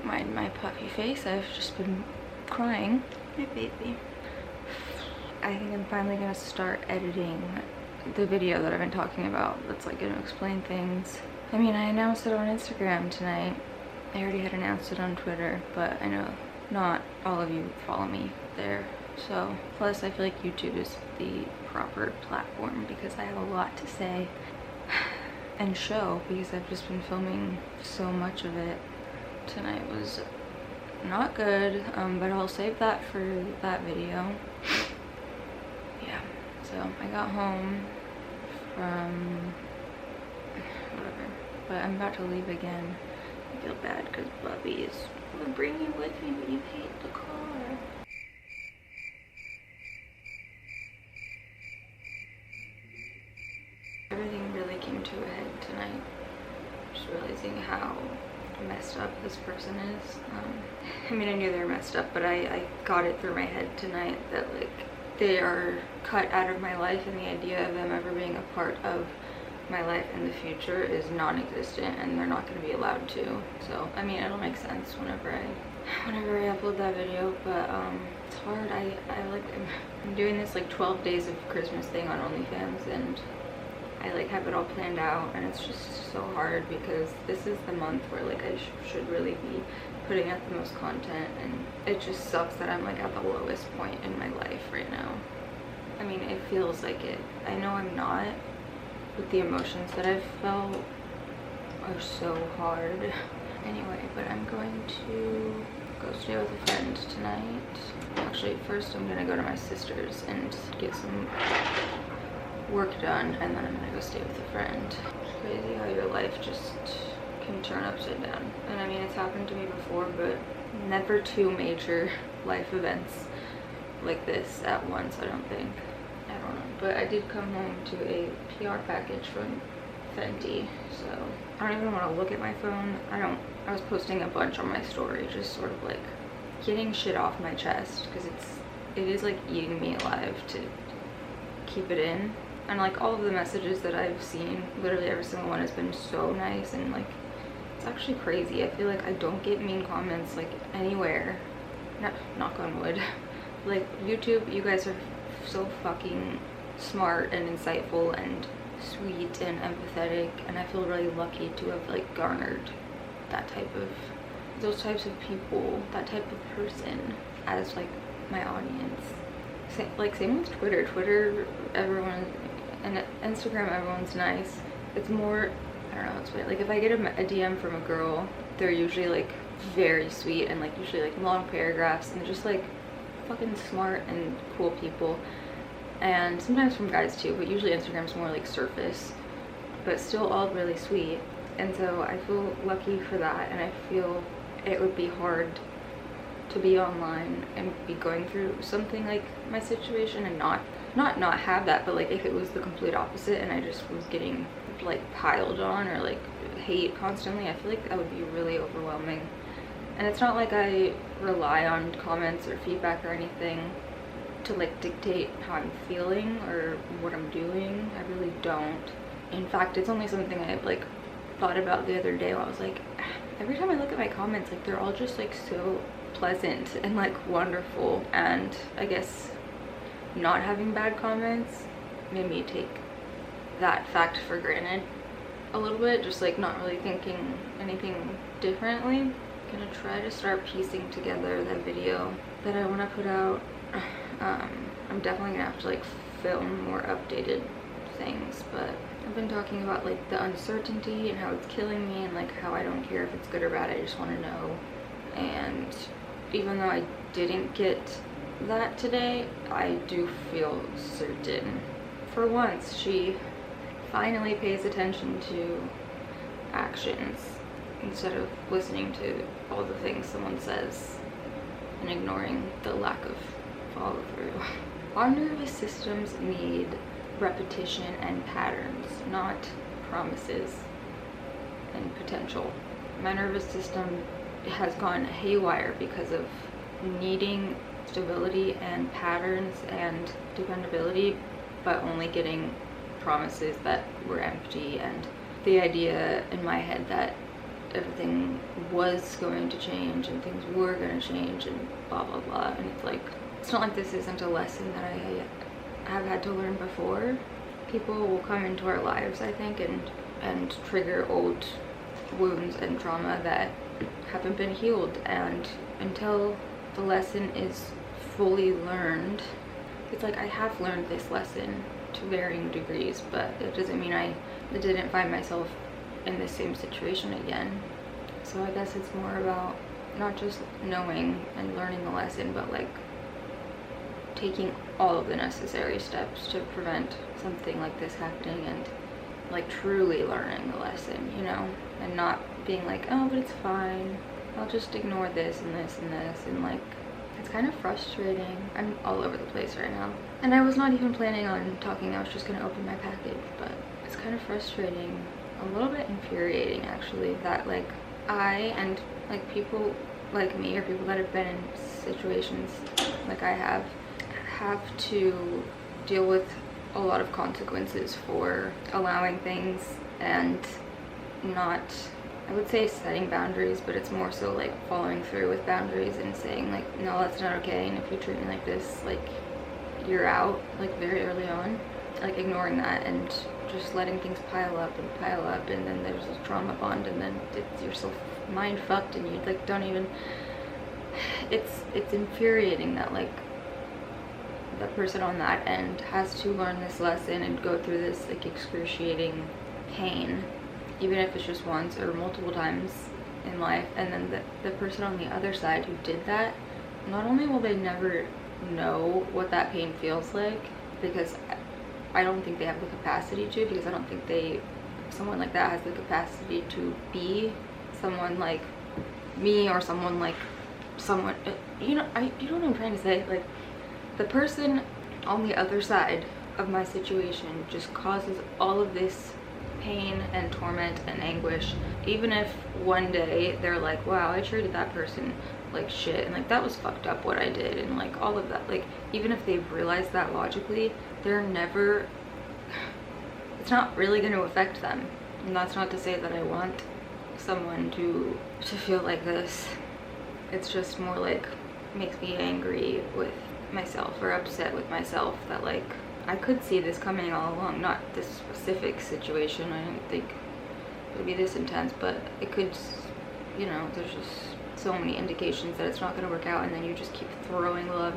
Don't mind my puffy face, I've just been crying. My baby. I think I'm finally gonna start editing the video that I've been talking about that's like gonna explain things. I mean, I announced it on Instagram tonight. I already had announced it on Twitter, but I know not all of you follow me there. So, plus I feel like YouTube is the proper platform because I have a lot to say and show because I've just been filming so much of it. Tonight was not good, but I'll save that for that video. Yeah, so I got home from whatever, but I'm about to leave again. I feel bad because Bubby is gonna bring you with me, but you hate the car. Everything really came to a head tonight. Just realizing how messed up this person is. I mean, I knew they were messed up, but I got it through my head tonight that like they are cut out of my life, and the idea of them ever being a part of my life in the future is non-existent, and they're not going to be allowed to. So I mean, it'll make sense whenever I upload that video, but it's hard. I'm doing this like 12 days of Christmas thing on OnlyFans, and I like have it all planned out, and it's just so hard because this is the month where like I should really be putting out the most content, and it just sucks that I'm like at the lowest point in my life right now. I mean, it feels like it. I know I'm not, but the emotions that I've felt are so hard. Anyway, but I'm going to go stay with a friend tonight. Actually, first I'm gonna go to my sister's and get some work done, and then I'm gonna go stay with a friend. It's crazy how your life just can turn upside down. And I mean, it's happened to me before, but never two major life events like this at once, I don't think. I don't know. But I did come home to a PR package from Fenty, so I don't even want to look at my phone. I was posting a bunch on my story, just sort of like getting shit off my chest, because it is like eating me alive to keep it in. And like all of the messages that I've seen, literally every single one has been so nice, and like it's actually crazy. I feel like I don't get mean comments like anywhere. Knock on wood. Like YouTube, you guys are so fucking smart and insightful and sweet and empathetic, and I feel really lucky to have like garnered those types of people, that type of person as like my audience. Same with Twitter, everyone, and Instagram, everyone's nice. It's more, I don't know, it's weird. Like if I get a DM from a girl, they're usually like very sweet and like usually like long paragraphs, and they're just like fucking smart and cool people. And sometimes from guys too, but usually Instagram's more like surface, but still all really sweet. And so I feel lucky for that, and I feel it would be hard to be online and be going through something like my situation and not have that, but like if it was the complete opposite and I just was getting like piled on or like hate constantly, I feel like that would be really overwhelming. And it's not like I rely on comments or feedback or anything to like dictate how I'm feeling or what I'm doing. I really don't. In fact, it's only something I've like thought about the other day where I was like, every time I look at my comments, like they're all just like so pleasant and like wonderful, and I guess not having bad comments made me take that fact for granted a little bit, just like not really thinking anything differently. I'm gonna try to start piecing together the video that I want to put out. I'm definitely gonna have to like film more updated things, but I've been talking about like the uncertainty and how it's killing me, and like how I don't care if it's good or bad, I just want to know. And even though I didn't get that today, I do feel certain. For once, she finally pays attention to actions instead of listening to all the things someone says and ignoring the lack of follow through. Our nervous systems need repetition and patterns, not promises and potential. My nervous system has gone haywire because of needing stability and patterns and dependability, but only getting promises that were empty, and the idea in my head that everything was going to change and things were going to change and blah blah blah. And it's like, it's not like this isn't a lesson that I have had to learn before. People will come into our lives, I think, and trigger old wounds and trauma that haven't been healed, and until the lesson is fully learned, it's like I have learned this lesson to varying degrees, but it doesn't mean I didn't find myself in the same situation again. So I guess it's more about not just knowing and learning the lesson, but like taking all of the necessary steps to prevent something like this happening, and like truly learning the lesson, you know, and not being like, oh, but it's fine, I'll just ignore this and this and this. And like, it's kind of frustrating. I'm all over the place right now, and I was not even planning on talking. I was just gonna open my package, but it's kind of frustrating, a little bit infuriating actually, that like I and like people like me, or people that have been in situations like I have to deal with a lot of consequences for allowing things and not, I would say setting boundaries, but it's more so like following through with boundaries and saying like, no, that's not okay, and if you treat me like this, like you're out, like very early on, like ignoring that and just letting things pile up, and then there's a trauma bond, and then you're so mind fucked, and you like don't even, it's infuriating that like the person on that end has to learn this lesson and go through this like excruciating pain, even if it's just once or multiple times in life. And then the person on the other side who did that, not only will they never know what that pain feels like, because I don't think they have the capacity to, because I don't think someone like that has the capacity to be someone like me, or someone like someone, you know what I'm trying to say? Like, the person on the other side of my situation just causes all of this pain and torment and anguish. Even if one day they're like, wow, I treated that person like shit, and like that was fucked up what I did, and like all of that, like even if they've realized that logically, they're never, it's not really going to affect them. And that's not to say that I want someone to feel like this. It's just more like, makes me angry with myself, or upset with myself, that like I could see this coming all along. Not this specific situation, I didn't think it would be this intense, but it could, you know, there's just so many indications that it's not going to work out, and then you just keep throwing love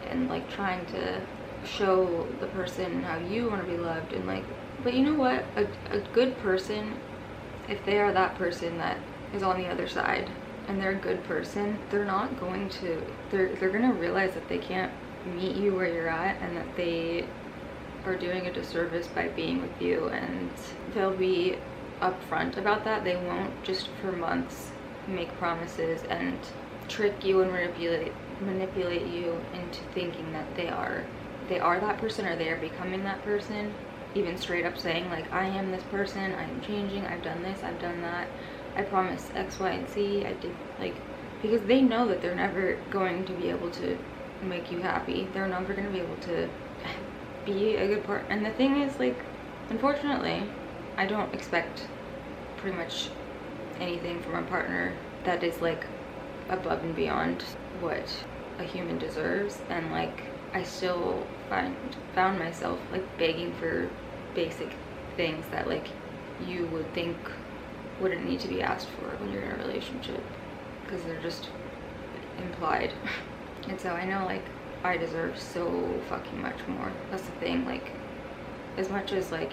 and like trying to show the person how you want to be loved. And like, but you know what, a good person, if they are that person that is on the other side and they're a good person, they're not going to, they're gonna realize that they can't meet you where you're at, and that they are doing a disservice by being with you, and they'll be upfront about that. They won't just for months make promises and trick you and manipulate you into thinking that they are that person, or they are becoming that person, even straight up saying like, I am this person, I am changing, I've done this, I've done that, I promise X, Y, and Z, I did, like, because they know that they're never going to be able to make you happy. They're never going to be able to be a good partner. And the thing is, like, unfortunately, I don't expect pretty much anything from a partner that is like above and beyond what a human deserves. And like, I still found myself like begging for basic things that like you would think wouldn't need to be asked for when you're in a relationship, because they're just implied. And so I know like I deserve so fucking much more. That's the thing, like, as much as like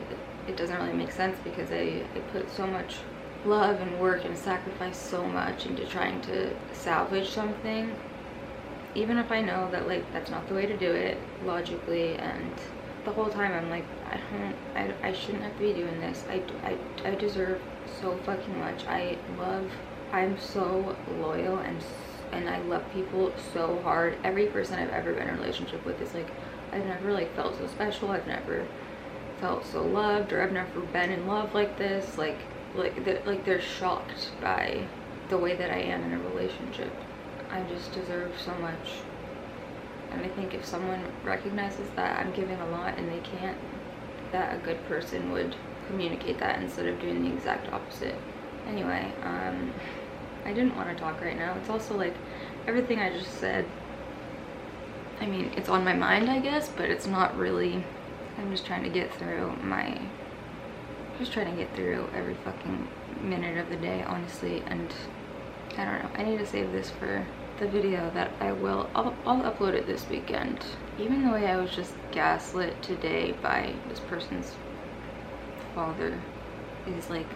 it doesn't really make sense, because I put so much love and work and sacrifice so much into trying to salvage something, even if I know that like that's not the way to do it logically, and the whole time I'm like, I shouldn't have to be doing this. I deserve so fucking much. I'm so loyal, and I love people so hard. Every person I've ever been in a relationship with is like, I've never like felt so special, I've never felt so loved, or I've never been in love like this. Like they're shocked by the way that I am in a relationship. I just deserve so much. And I think if someone recognizes that I'm giving a lot and they can't, that a good person would communicate that instead of doing the exact opposite. Anyway, I didn't want to talk right now. It's also like everything I just said, I mean, it's on my mind, I guess, but it's not really. I'm just trying to get through every fucking minute of the day, honestly. And I don't know, I need to save this for the video that I'll upload it this weekend. Even the way I was just gaslit today by this person's father is like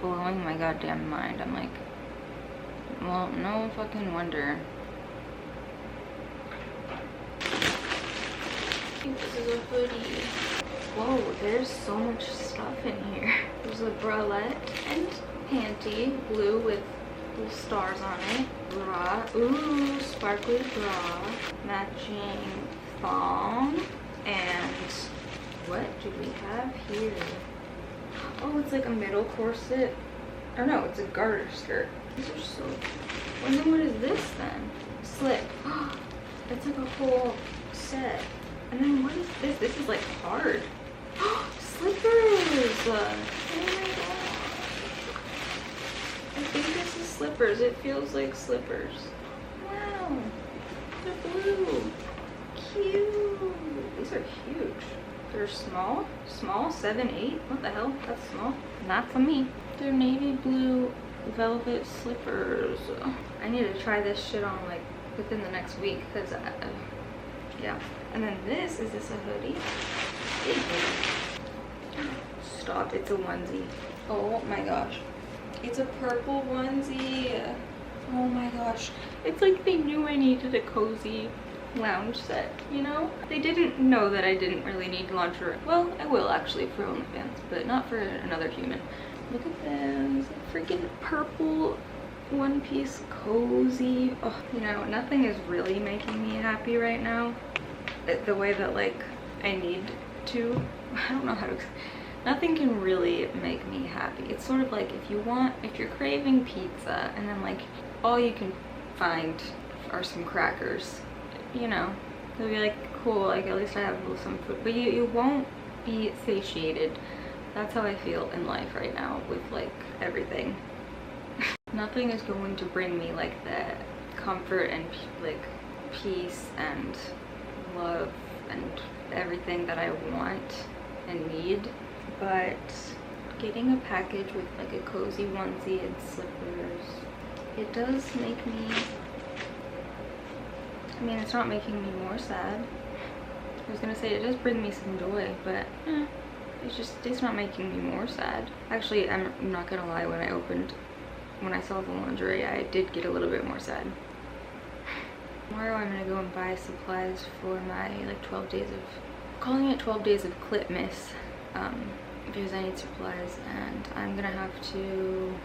blowing my goddamn mind. I'm like, well, no fucking wonder. This is a hoodie. Whoa, there's so much stuff in here. There's a bralette and panty, blue with little stars on it. Bra, ooh, sparkly bra, matching thong, and what do we have here? Oh, it's like a middle corset. Or no, it's a garter skirt. These are so. Well, then what is this then? Slip. It's like a whole set. And then what is this? This is like hard. Slippers! Oh my god. I think this is slippers. It feels like slippers. Wow. They're blue. Cute. These are huge. They're small. Small? 7, 8? What the hell? That's small. Not for me. They're navy blue velvet slippers. I need to try this shit on like within the next week because yeah. And then this, is this a hoodie? Big hoodie. Stop, it's a onesie. Oh my gosh. It's a purple onesie. Oh my gosh. It's like they knew I needed a cozy lounge set, you know? They didn't know that I didn't really need lingerie. Well, I will actually for OnlyFans, but not for another human. Look at this. Freaking purple one-piece cozy. Oh, you know, nothing is really making me happy right now. The way that like I need to. I don't know how to. Nothing can really make me happy. It's sort of like if you're craving pizza and then like all you can find are some crackers, you know, you'll be like, cool, like at least I have some food, but you won't be satiated. That's how I feel in life right now with like everything. Nothing is going to bring me like that comfort and like peace and love and everything that I want and need, but getting a package with like a cozy onesie and slippers, it does make me, I mean, it's not making me more sad. I was gonna say it does bring me some joy, but it's not making me more sad. Actually, I'm not gonna lie, when I saw the lingerie, I did get a little bit more sad. Tomorrow I'm gonna go and buy supplies for my like 12 days of, calling it 12 days of FLOPMAS, because I need supplies, and I'm gonna have to,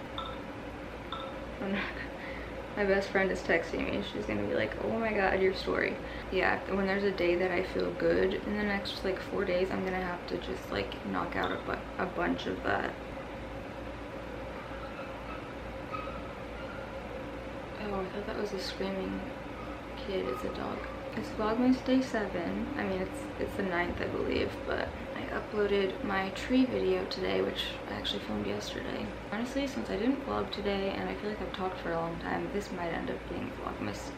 my best friend is texting me. She's gonna be like, oh my god, your story. Yeah, when there's a day that I feel good in the next like 4 days, I'm gonna have to just like knock out a bunch of that. Oh, I thought that was a screaming kid. It's a dog. It's Vlogmas day 7. I mean, it's the 9th, I believe, but I uploaded my tree video today, which I actually filmed yesterday. Honestly, since I didn't vlog today and I feel like I've talked for a long time, this might end up being Vlogmas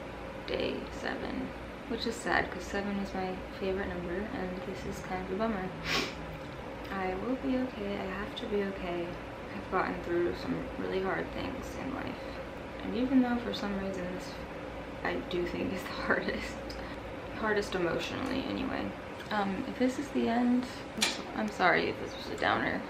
day 7, which is sad because 7 is my favorite number and this is kind of a bummer. I will be okay. I have to be okay. I've gotten through some really hard things in life. And even though for some reason this, I do think, is the hardest emotionally anyway. If this is the end, I'm sorry if this was a downer.